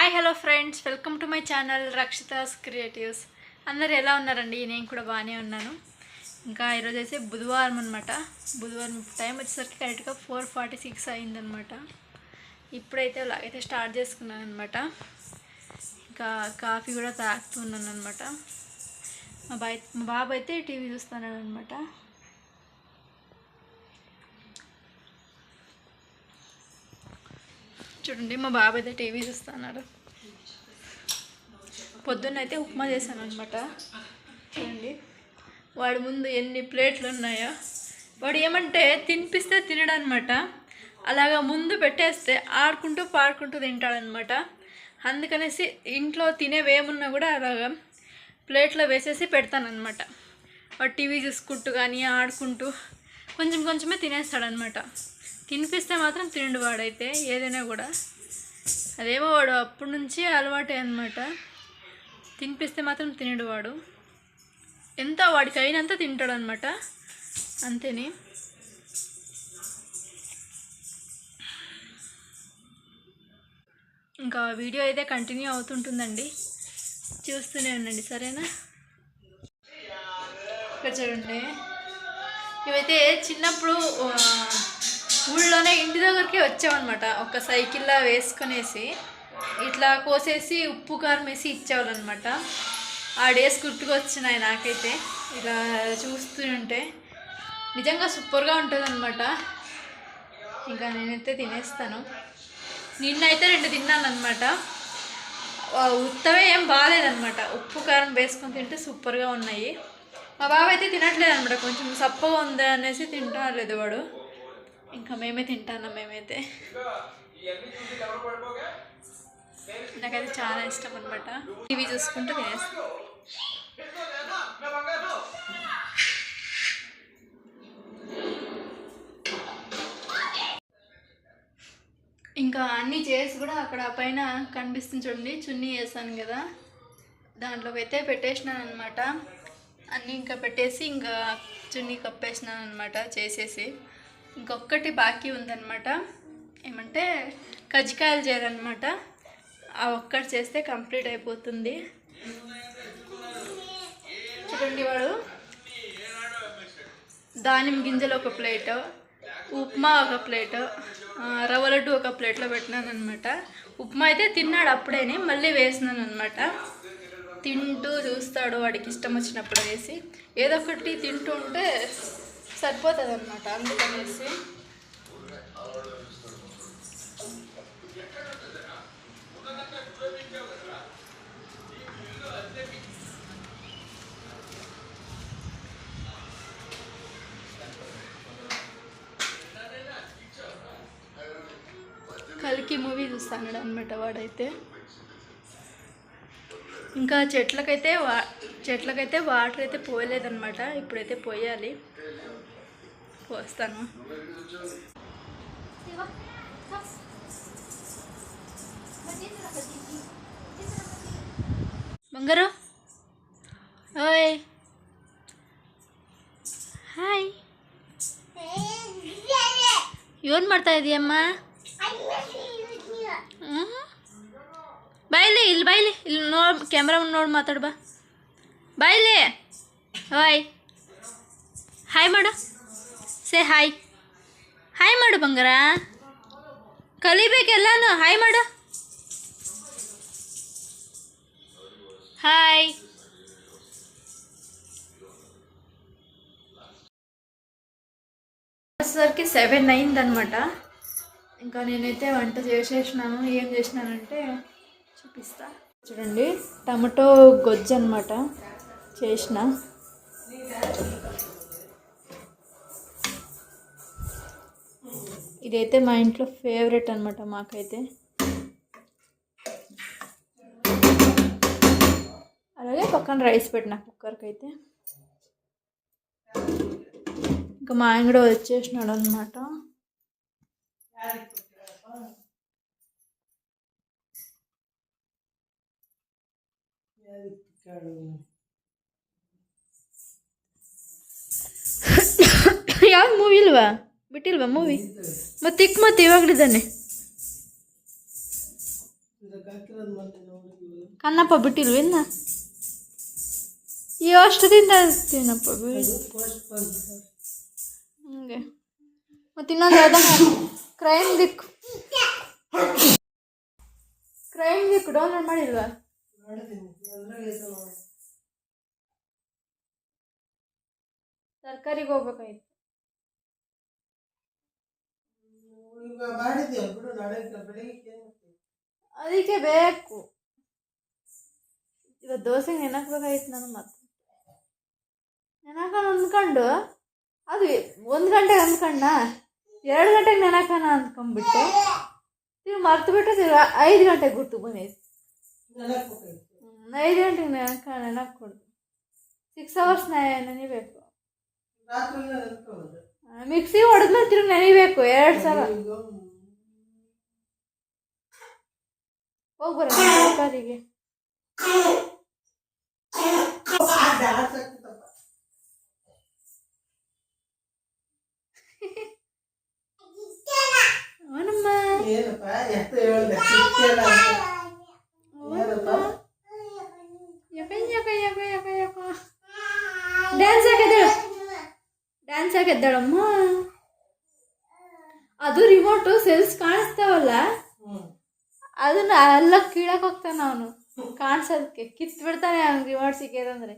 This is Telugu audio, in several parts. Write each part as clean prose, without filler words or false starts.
Hi hello friends, welcome to my channel Rakshita's creatives. అందరు ఎలా ఉన్నారండి? నేను కూడా బాగానే ఉన్నాను. ఇంకా ఈరోజు అయితే బుధవారం అనమాట. బుధవారం టైం వచ్చేసరికి కరెక్ట్గా 4:46 అయిందనమాట. ఇప్పుడైతే అయితే స్టార్ట్ చేసుకున్నాను అనమాట. ఇంకా కాఫీ కూడా తాగుతున్నాను అనమాట. మా బాబు అయితే టీవీ చూస్తున్నాడు అనమాట. చూడండి, మా బాబు అయితే టీవీ చూస్తున్నాడు. పొద్దున్న అయితే ఉప్మా చేశాను అనమాట. చూడండి, వాడి ముందు ఎన్ని ప్లేట్లు ఉన్నాయో. వాడు ఏమంటే తినిపిస్తే తినడనమాట. అలాగా ముందు పెట్టేస్తే ఆడుకుంటూ పాడుకుంటూ తింటాడనమాట. అందుకనేసి ఇంట్లో తినేవేమున్నా కూడా అలాగా ప్లేట్లో వేసేసి పెడతానమాట. వాడు టీవీ చూసుకుంటూ కానీ ఆడుకుంటూ కొంచెం కొంచెమే తినేస్తాడనమాట. తినిపిస్తే మాత్రం తినడు వాడైతే ఏదైనా కూడా. అదేమో వాడు అప్పటి నుంచి అలవాటే అనమాట. తినిపిస్తే మాత్రం తినడు వాడు. ఎంత వాడికి అయినంత తింటాడు అనమాట, అంతేని. ఇంకా వీడియో అయితే కంటిన్యూ అవుతుంటుందండి, చూస్తూనే ఉండండి, సరేనా? ఇక్కడ చూడండి, ఇవైతే చిన్నప్పుడు ఊళ్ళోనే ఇంటి దగ్గరికి వచ్చామన్నమాట. ఒక సైకిల్లా వేసుకునేసి ఇట్లా కోసేసి ఉప్పు కారం వేసి ఇచ్చేవాళ్ళనమాట. ఆ డేస్ గుర్తుకొచ్చినాయి నాకైతే. ఇలా చూస్తుంటే నిజంగా సూపర్గా ఉంటుంది అనమాట. ఇంకా నేనైతే తినేస్తాను. నిన్నైతే 2 తిన్నాను అనమాట. ఉత్తవే ఏం బాగాలేదనమాట. ఉప్పు కారం వేసుకొని తింటే సూపర్గా ఉన్నాయి. మా బాబు అయితే తినట్లేదు అనమాట, కొంచెం సప్పగా ఉంది అనేసి తింటలేదు వాడు. ఇంకా మేమే తింటాను. మేమైతే నాకైతే చాలా ఇష్టం అనమాట. టీవీ చూసుకుంటూ తినేస్తాను. ఇంకా అన్నీ చేసి కూడా అక్కడ పైన కనిపిస్తుంది చూడండి, చున్నీ వేసాను కదా, దాంట్లోకి అయితే పెట్టేసినాను అనమాట. అన్నీ ఇంకా పెట్టేసి ఇంకా చున్నీ కప్పేసినాను అనమాట చేసేసి. ఇంకొకటి బాకీ ఉందన్నమాట, ఏమంటే కజ్జికాయలు చేయాలన్నమాట. ఆ ఒక్కటి చేస్తే కంప్లీట్ అయిపోతుంది. చూడండి, వాడు దానిమ్మ గింజలు ఒక ప్లేటు, ఉప్మా ఒక ప్లేటు, రవ్వ లడ్డు ఒక ప్లేట్లో పెట్టినాను అనమాట. ఉప్మా అయితే తిన్నాడు అప్పుడేని, మళ్ళీ వేసినాను అనమాట. తింటూ చూస్తాడు, వాడికి ఇష్టం వచ్చినప్పుడు వేసి. ఏదో ఒకటి తింటూ ఉంటే సరిపోతుంది అనమాట, అందుకనేసి. కల్కి మూవీ చూస్తాడు అనమాట వాడైతే. ఇంకా చెట్లకైతే వాటర్ అయితే పోయలేదన్నమాట. ఇప్పుడైతే పోయాలి, పోస్తాను. బంగారు, ఓయ్ ಹಾಯ್, ಏನು ಮಾಡ್ತಾ ಇದೀಯಮ್ಮ? ಬಾಯ್ಲಿ, ಇಲ್ಲಿ ಬಾಯ್ಲಿ, ಇಲ್ಲಿ ನೋಡಿ, ಕ್ಯಾಮ್ರಾ ನೋಡಿ ಮಾತಾಡು ಬಾ. ಬಾಯ್ಲಿ, ಓಯ್ ಹಾಯ್ ಮಾಡು, ಸೇ ಹಾಯ್. ಹಾಯ್ ಮಾಡು ಬಂಗಾರ, ಕಲಿಬೇಕೆಲ್ಲಾನು. ಹಾಯ್ ಮಾಡು, హాయ్. వచ్చేసరికి 7 అయిందనమాట. ఇంకా నేనైతే వంట చేసేసినాను. ఏం చేసినానంటే చూపిస్తా. చూడండి, టమాటో గొజ్జు అనమాట చేసిన. ఇదైతే మా ఇంట్లో ఫేవరెట్ అనమాట మాకైతే. అలాగే పక్కన రైస్ పెట్టిన కుక్కర్కి అయితే. ఇంకా మా ఆయన కూడా వచ్చేసినాడు అనమాట. ಯಾವ ಮೂವಿ ಇಲ್ವಾ? ಬಿಟ್ಟಿಲ್ವಾ ಮೂವಿ? ಮತ್ತೆ ಇವಾಗಲಿದ್ದಾನೆ. ಕಣ್ಣಪ್ಪ ಬಿಟ್ಟಿಲ್ವ ಇನ್ನ ಈ ಅಷ್ಟು ತಿನ್ನಪ್ಪ ಹಂಗೆ ಮತ್ತು ಇನ್ನೊಂದು ಯಾವ್ದ ಕ್ರೈಮ್ ದಿಕ್ ಡೌನ್ಲೋಡ್ ಮಾಡಿಲ್ವಾ ತರಕಾರಿಗೆ ಹೋಗ್ಬೇಕಾಯ್ತು ಅದಕ್ಕೆ ಬೇಕು ಇವತ್ತು ದೋಸೆಗೆ ನೆನಕ್ಬೇಕಾಯ್ತು ನಾನು ಮತ್ತೆ ನೆನಕನ ಅಂದ್ಕೊಂಡು ಅದು 1 ಗಂಟೆಗೆ ಅಂದ್ಕೊಂಡ 2 ಗಂಟೆಗೆ ನೆನಕನ ಅಂದ್ಕೊಂಡ್ಬಿಟ್ಟೆ ನೀವು ಮರ್ತು ಬಿಟ್ಟು 5 ಗಂಟೆಗೆ ಗುರ್ತು ಬಂದೈತೆ 5 ಗಂಟೆಗೆ ನೆನಕು ಕೊಡ್ತು 6 ಅವರ್ಸ್ ನೆನಿಬೇಕು ಮಿಕ್ಸಿ ಹೊಡೆದ್ಮೇಲೆ ತಿರುಗಿ ನೆನಿಬೇಕು 2 ಸಲ ಹೋಗ್ಬರ ತರಕಾರಿಗೆ ಅವನಮ್ಮ ಡ್ಯಾನ್ಸ್ ಹಾಕಿದ್ದಾಳಮ್ಮ ಅದು ರಿಮೋಟು ಸೆಲ್ಸ್ ಕಾಣಿಸ್ತಾವಲ್ಲ ಅದನ್ನ ಎಲ್ಲ ಕೀಳಕ್ ಹೋಗ್ತಾನೆ ಅವನು ಕಾಣಿಸೋದಕ್ಕೆ ಕಿತ್ತು ಬಿಡ್ತಾನೆ ಅವ್ನು ರಿಮೋಟ್ ಸಿಕ್ಕಿದಂದ್ರೆ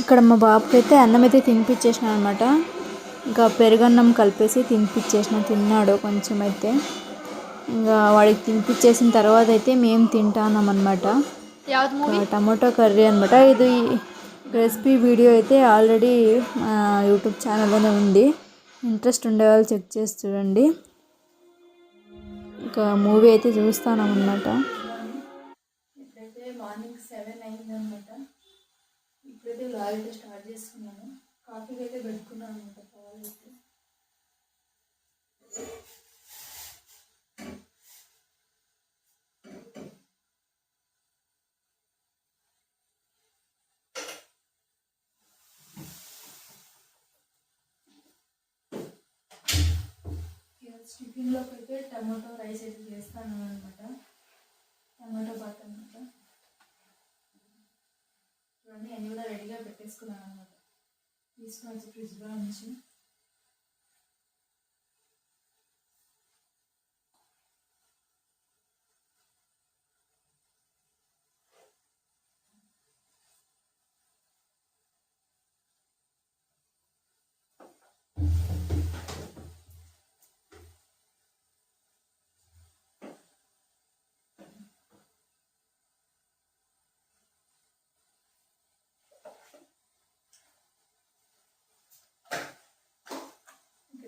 ఇక్కడ మా బాబుకి అయితే అన్నం అయితే తినిపించేసిన అనమాట ఇంకా పెరుగన్నం కలిపేసి తినిపించేసిన తిన్నాడు కొంచెం అయితే ఇంకా వాడికి తినిపించేసిన తర్వాత అయితే మేము తింటాన్నాం అనమాట టమాటో కర్రీ అనమాట ఇది రెసిపీ వీడియో అయితే ఆల్రెడీ యూట్యూబ్ ఛానల్లోనే ఉంది ఇంట్రెస్ట్ ఉండేవాళ్ళు చెక్ చేసి చూడండి ఇంకా మూవీ అయితే చూస్తాను అనమాట ఇప్పుడైతే మార్నింగ్ 7 అయిందనమాట ఇప్పుడైతే వ్లాగ్ అయితే స్టార్ట్ చేసుకున్నాను కాఫీకి అయితే పెట్టుకున్నాను అనమాట పాలు అయితే టిఫిన్లోకి అయితే టమాటో రైస్ అయితే చేస్తాను అనమాట టమాటో బాత్ అనమాట ఇవన్నీ అన్నీ కూడా రెడీగా పెట్టేసుకున్నాను అనమాట తీసుకొని వచ్చి ఫ్రిడ్జ్లో నుంచి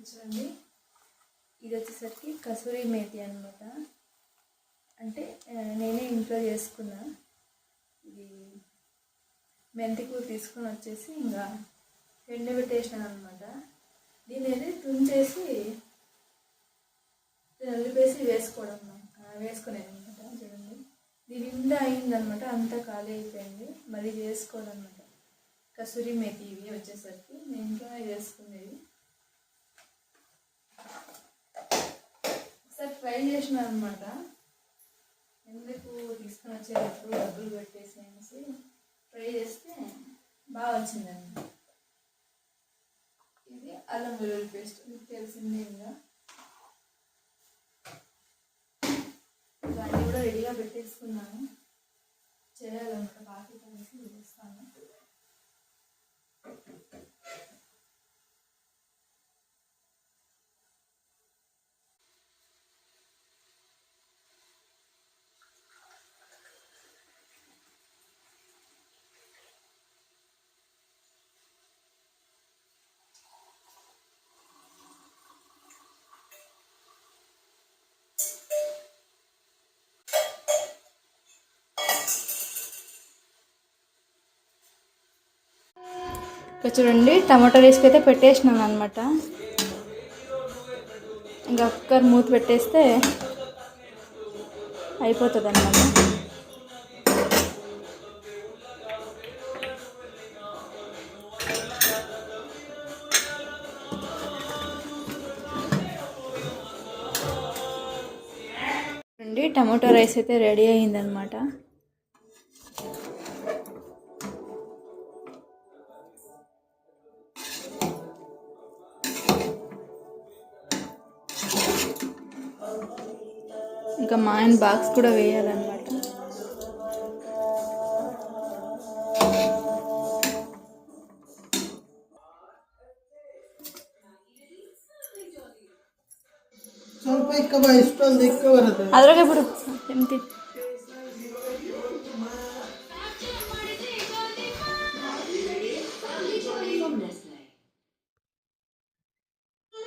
చూడండి ఇది వచ్చేసరికి కసూరి మేతి అనమాట అంటే నేనే ఇంట్లో చేసుకున్నా ఇది మెంతికూర తీసుకొని వచ్చేసి ఇంకా ఎండబెట్టేసినాను అనమాట దీన్ని అయితే తుంచేసి నలిపేసి వేసుకునేది అనమాట చూడండి దీని నిండా అయిందనమాట అంతా ఖాళీ అయిపోయింది మళ్ళీ చేసుకోవాలన్నమాట కసూరి మేతి ఇవి వచ్చేసరికి నేను ఇంట్లోనే చేసుకునేది ఒకసారి ట్రై చేసిన అనమాట ఎందుకు తీసుకొని వచ్చేటప్పుడు డబ్బులు పెట్టేసి అనేసి ట్రై చేస్తే బాగా వచ్చిందండి ఇది అల్లం వెల్లుల్లి పేస్ట్ మీకు తెలిసిందే ఇంకా ఇవన్నీ కూడా రెడీగా పెట్టేసుకున్నాను చేయాలన్నమాట కాఫీ కలిసి చేస్తాను ఇక్కడ చూడండి టమాటో రైస్కి అయితే పెట్టేసినాను అనమాట ఇంకా కుక్కర్ మూత పెట్టేస్తే అయిపోతుంది అన్నమాట. టమాటో రైస్ అయితే రెడీ అయిందనమాట. ఇంకా మా ఆయన బాక్స్ కూడా వేయాలన్నమాట. ಅದ್ರಾಗೆ ಬಿಡು ಎಂತಿ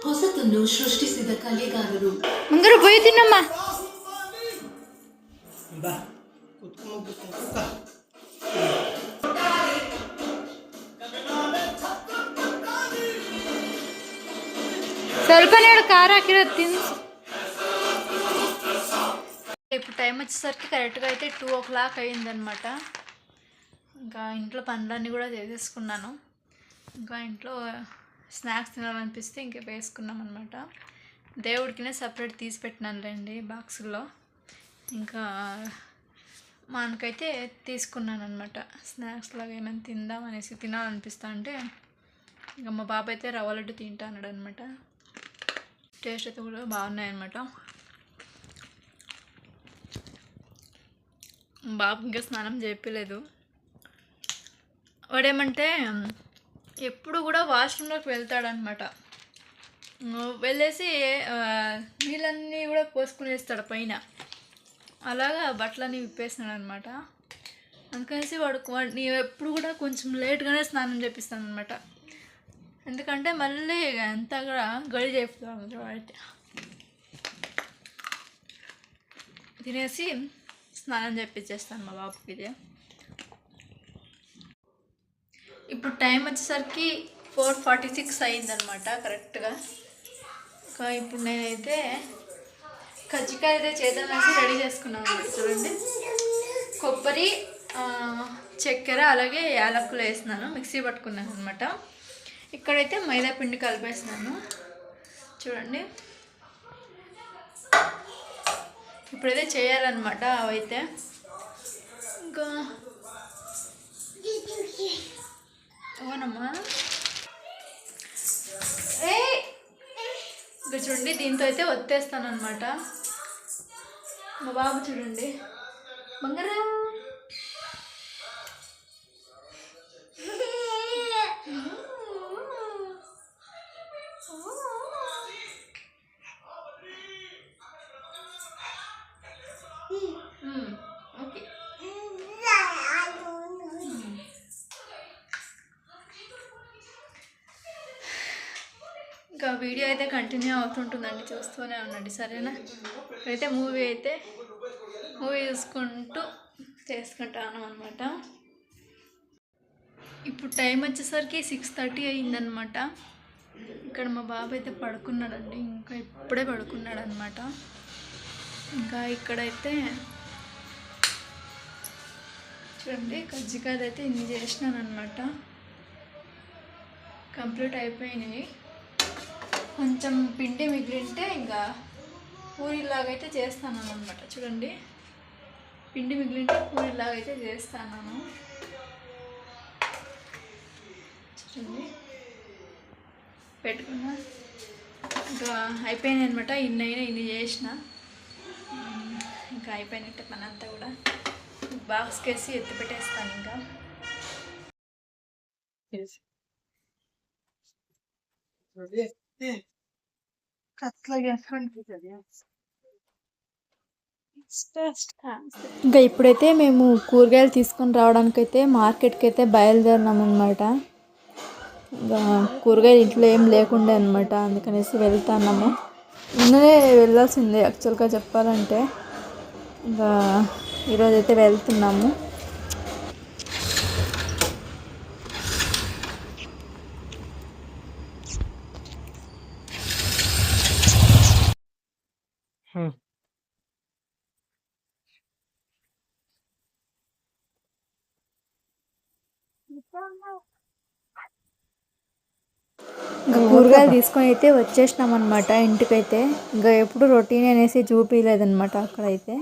ಹೊಸತನ್ನು ಸೃಷ್ಟಿಸಿದ ಕಲೆಗಾರರು ಮಂಗರು ಬೊಯ್ ತಿನ್ನಮ್ಮ ಸ್ವಲ್ಪ ನೀಡು ಖಾರ ಹಾಕಿರೋದು ತಿನ್ಸು. ఇప్పుడు టైం వచ్చేసరికి కరెక్ట్గా అయితే 2 o'clock అయిందనమాట. ఇంకా ఇంట్లో పనులన్నీ కూడా చేసేసుకున్నాను. ఇంకా ఇంట్లో స్నాక్స్ తినాలనిపిస్తే ఇంకా వేసుకున్నాం అనమాట. దేవుడికినే సపరేట్ తీసి పెట్టినానులేండి బాక్సుల్లో. ఇంకా మనకైతే తీసుకున్నాను అనమాట. స్నాక్స్ లాగా ఏమైనా తిందాం అనేసి తినాలనిపిస్తా అంటే ఇంకా మా బాబు అయితే రవ్వ లడ్డు తింటా అన్నాడు అనమాట. టేస్ట్ అయితే కూడా బాగున్నాయన్నమాట. బాబు ఇంకా స్నానం చేయలేదు. వాడేమంటే ఎప్పుడు కూడా వాష్రూమ్లోకి వెళ్తాడనమాట. వెళ్ళేసి నీళ్ళన్నీ కూడా పోసుకునేస్తాడు పైన. అలాగా బట్టలన్నీ విప్పేసినాడు అనమాట. అందుకనేసి వాడు ఎప్పుడు కూడా కొంచెం లేట్గానే స్నానం చేపిస్తాను అనమాట. ఎందుకంటే మళ్ళీ అంతా కూడా గడి చేస్తాడు వాడితే. తినేసి స్నానం చేపించేస్తాను మా బాబుకి. ఇది ఇప్పుడు టైం వచ్చేసరికి 4:46 అయిందనమాట కరెక్ట్గా. ఇంకా ఇప్పుడు నేనైతే కజ్జికాయ అయితే చేద్దామనేసి రెడీ చేసుకున్నాను అనమాట. చూడండి, కొబ్బరి, చక్కెర అలాగే యాలక్కులు వేసినాను, మిక్సీ పట్టుకున్నాను అనమాట. ఇక్కడైతే మైదా పిండి కలిపేసినాను చూడండి. ఇప్పుడైతే చేయాలన్నమాట అవైతే. ఇంకా అవునమ్మా ఇంకా చూడండి, దీంతో అయితే ఒత్తేస్తాను అనమాట. మా బాబు చూడండి బంగారా ఓకే. ఇంకా వీడియో అయితే కంటిన్యూ అవుతుంటుందండి, చూస్తూనే ఉండండి సరేనా. అయితే మూవీ చూసుకుంటూ చేసుకుంటాను అనమాట. ఇప్పుడు టైం వచ్చేసరికి 6:30 అయిందనమాట. ఇక్కడ మా బాబు అయితే పడుకున్నాడండి, ఇంకా ఇప్పుడే పడుకున్నాడు అనమాట. ఇంకా ఇక్కడైతే చూడండి కజ్జికాయలు అయితే ఇన్ని చేసినాను అనమాట. కంప్లీట్ అయిపోయినాయి. కొంచెం పిండి మిగిలింటే ఇంకా పూరీలాగైతే చేస్తాను అనమాట. చూడండి, పిండి మిగిలింటే పూరీలాగైతే చేస్తాను. చూడండి పెట్టుకున్నా. ఇంకా అయిపోయినాయి అనమాట. ఇన్ని చేసిన ఇంకా అయిపోయినట్టే పని అంతా కూడా. బాక్స్కి వేసి ఎత్తి పెట్టేస్తాను. ఇంకా ఇంకా ఇప్పుడైతే మేము కూరగాయలు తీసుకొని రావడానికైతే మార్కెట్కి అయితే బయలుదేరినాం అనమాట. ఇంకా కూరగాయలు ఇంట్లో ఏం లేకుండే అనమాట, అందుకనేసి వెళ్తున్నాము. నిన్ననే వెళ్ళాల్సిందే యాక్చువల్గా చెప్పాలంటే. ఇంకా ఈరోజైతే వెళ్తున్నాము. ఇంకా కూరగాయలు తీసుకొని అయితే వచ్చేసినాం అనమాట ఇంటికైతే. ఇంకా ఎప్పుడు రొటీన్ అనేసి చూపించలేదన్నమాట అక్కడైతే.